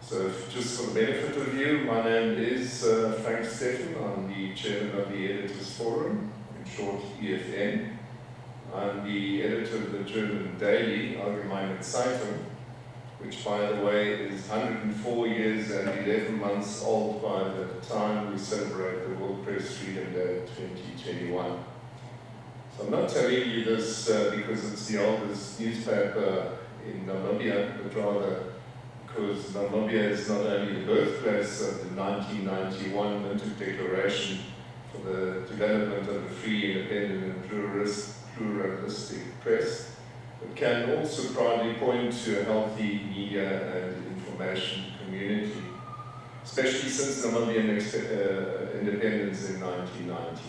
So just for the benefit of you, my name is Frank Steffen. I'm the chairman of the Editors Forum, in short EFN. I'm the editor of the German daily Allgemeine Zeitung, which, by the way, is 104 years and 11 months old by the time we celebrate the World Press Freedom Day 2021. So I'm not telling you this because it's the oldest newspaper in Namibia, but rather because Namibia is not only the birthplace of the 1991 Windhoek Declaration for the development of a free, independent and pluralistic press, but can also proudly point to a healthy media and information community, especially since Namibian independence in 1990.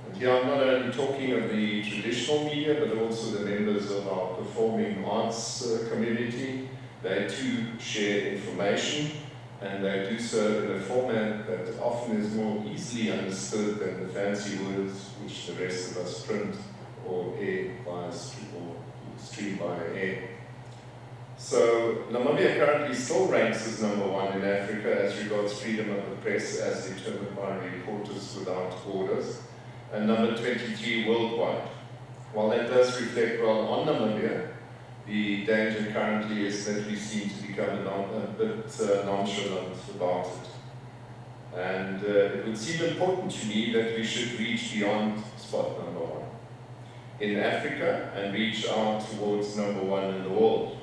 And here I'm not only talking of the traditional media, but also the members of our performing arts community. They too share information, and they do so in a format that often is more easily understood than the fancy words which the rest of us print or air via stream via air. So Namibia currently still ranks as #1 in Africa as regards freedom of the press as determined by Reporters Without Borders, and number 23 worldwide. While that does reflect well on Namibia, the danger currently is that we seem to become a bit nonchalant about it. And it would seem important to me that we should reach beyond spot #1 in Africa and reach out towards #1 in the world.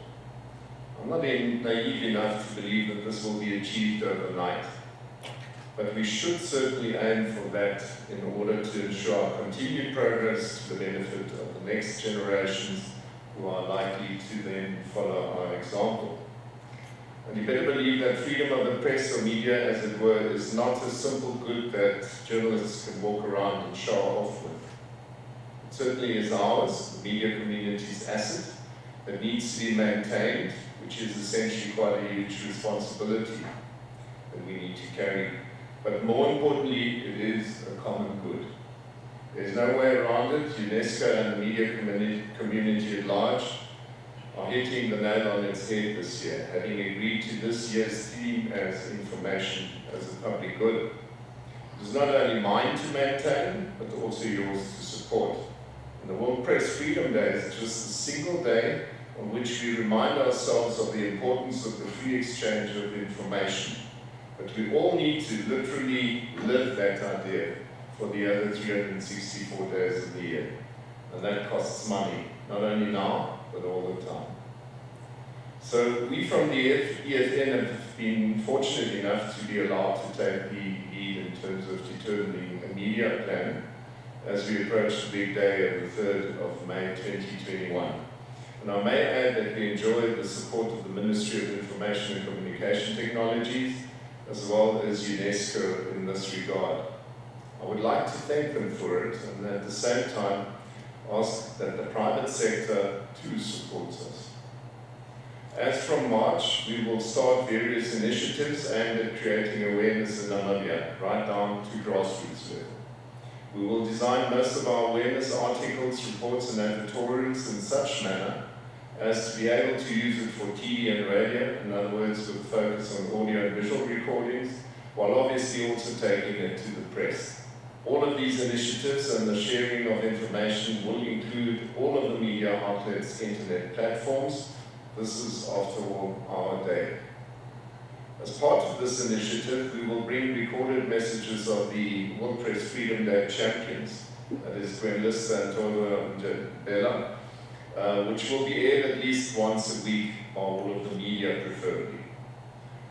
I'm not naive enough to believe that this will be achieved overnight, but we should certainly aim for that in order to ensure our continued progress to the benefit of the next generations who are likely to then follow our example. And you better believe that freedom of the press or media, as it were, is not a simple good that journalists can walk around and show off with. It certainly is ours, the media community's asset, that needs to be maintained, which is essentially quite a huge responsibility that we need to carry. But more importantly, it is a common good. There's no way around it. UNESCO and the media community at large are hitting the nail on its head this year, having agreed to this year's theme as information as a public good. It is not only mine to maintain, but also yours to support. And the World Press Freedom Day is just a single day on which we remind ourselves of the importance of the free exchange of information. But we all need to literally live that idea for the other 364 days of the year. And that costs money, not only now, but all the time. So we from the EFN have been fortunate enough to be allowed to take the lead in terms of determining a media plan as we approach the big day of the 3rd of May 2021. And I may add that we enjoy the support of the Ministry of Information and Communication Technologies, as well as UNESCO in this regard. I would like to thank them for it, and at the same time ask that the private sector too supports us. As from March, we will start various initiatives aimed at creating awareness in Namibia, right down to grassroots level. We will design most of our awareness articles, reports and editorials in such manner as to be able to use it for TV and radio, in other words, with focus on audio and visual recordings, while obviously also taking it to the press. All of these initiatives and the sharing of information will include all of the media outlets' internet platforms. This is, after all, our day. As part of this initiative, we will bring recorded messages of the World Press Freedom Day champions, that is Gwen Lister and Tolo and Bella, which will be aired at least once a week by all of the media preferably.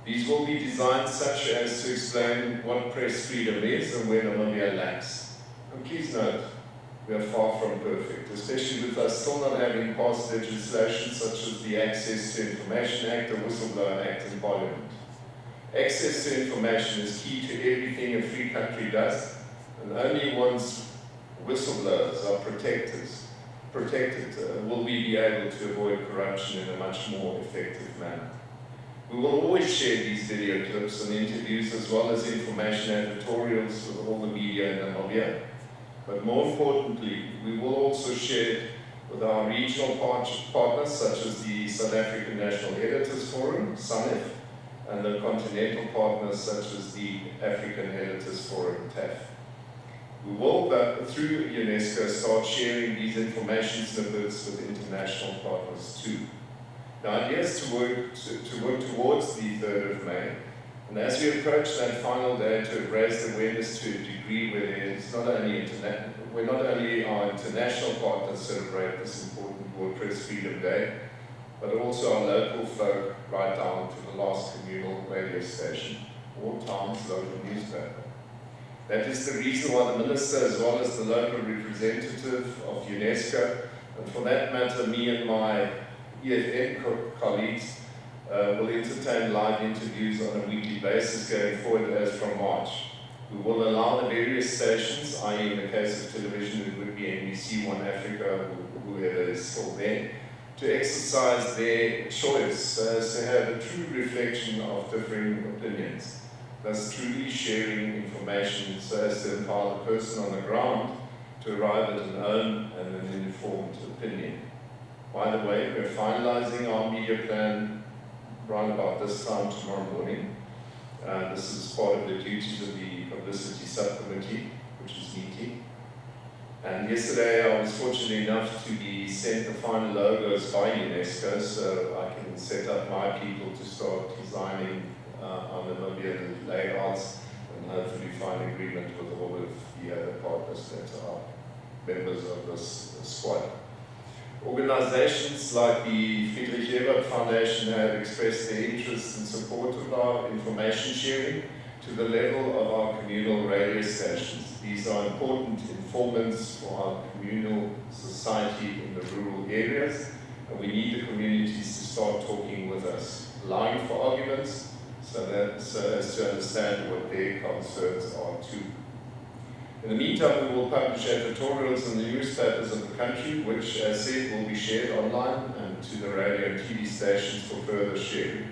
These will be designed such as to explain what press freedom is and where Namibia lacks. And please note, we are far from perfect, especially with us still not having passed legislation such as the Access to Information Act or Whistleblower Act in Parliament. Access to information is key to everything a free country does, and only once whistleblowers are protected will we be able to avoid corruption in a much more effective manner. We will always share these video clips and interviews as well as information editorials with all the media in Namibia. But more importantly, we will also share with our regional partners such as the South African National Editors Forum, SANEF, and the continental partners such as the African Editors Forum, TAF. We will, through UNESCO, start sharing these information snippets with international partners too. The idea is to work towards the 3rd of May, and as we approach that final day, to raise awareness to a degree where it's not only our international partners celebrate this important World Press Freedom Day, but also our local folk right down to the last communal radio station, or town's local newspaper. That is the reason why the Minister, as well as the local representative of UNESCO, and for that matter, me and my EFN colleagues, will entertain live interviews on a weekly basis going forward as from March. We will allow the various stations, i.e. in the case of television it would be NBC, One Africa, whoever is still there, to exercise their choice as to have a true reflection of differing opinions, thus truly sharing information so as to empower the person on the ground to arrive at an own and an informed opinion. By the way, we're finalizing our media plan right about this time tomorrow morning. This is part of the duties of the Publicity Subcommittee, which is meeting. And yesterday I was fortunate enough to be sent the final logos by UNESCO, so I can set up my people to start designing on the media layouts and hopefully find agreement with all of the other partners that are members of this squad. Organizations like the Friedrich Ebert Foundation have expressed their interest and support of our information sharing to the level of our communal radio stations. These are important informants for our communal society in the rural areas, and we need the communities to start talking with us, allowing for arguments, so as to understand what their concerns are too. In the meantime, we will publish editorials in the newspapers of the country, which, as said, will be shared online and to the radio and TV stations for further sharing.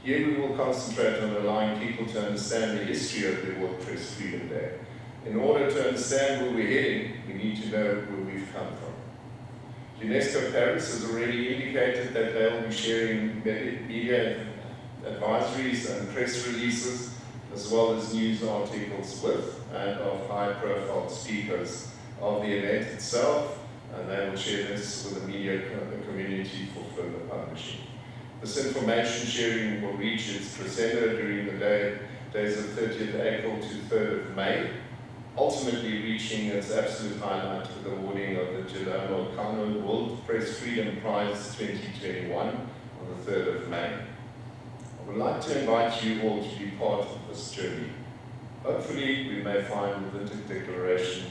Here we will concentrate on allowing people to understand the history of the World Press Freedom Day. In order to understand where we're heading, we need to know where we've come from. UNESCO Paris has already indicated that they will be sharing media advisories and press releases, as well as news articles with and of high-profile speakers of the event itself, and they will share this with the media community for further publishing. This information sharing will reach its crescendo during the days of 30th April to 3rd of May, ultimately reaching its absolute highlight with the awarding of the Guillermo Cano World Press Freedom Prize 2021 on the 3rd of May. I would like to invite you all to be part of this journey. Hopefully, we may find the Declaration